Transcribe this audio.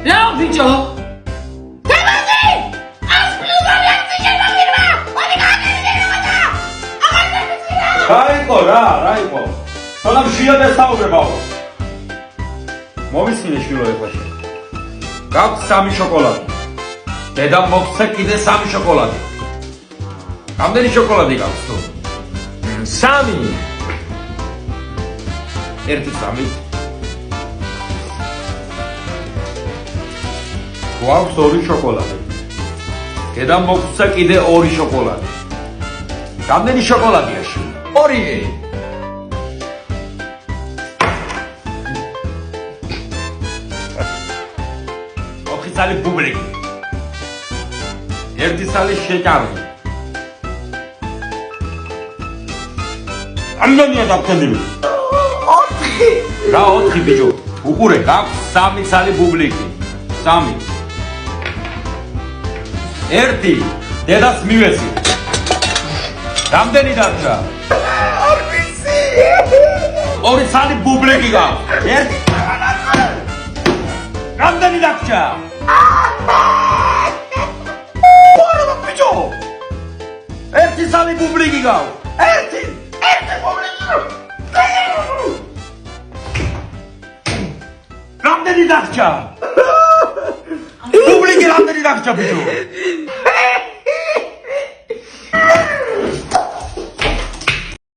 რა ბიჭო? თემაზი! ას პლუზონი აქცია მოგირმა! ორი გაგიგებოდა! რა იყო? თორემ შეიძლება საუბრებაო. მომისმინე შვილო ექვაში. გაქვს 3 შოკოლადი. დედა მოგცე კიდე 3 შოკოლადი. რამდენი შოკოლადი გაქვს თუ? 3. ერთი 3. გვაქვს 2 შოკოლადი. დედა მოგცე კიდე 2 შოკოლადი. რამდენი შოკოლადია შვილი? 2. ოთხი ბუბლიკი. ერთი სალი შეკავი. ამდენია დაგწენილი. 4. რა 4 ბიჭო? უყურე, გაქვს 3 სალი ბუბლიკი. 3. 1 დედას მივეცი. რამდენი დარჩა? 2 სალი ბუბლიკი გაქვს. 1 რამდენი დარჩა? ვარა ბიჭო! 1 სალი ბუბლიკი გაქვს. 1 ბუბლიკი. რამდენი დარჩა? ბუბლიკი რამდენი დარჩა ბიჭო?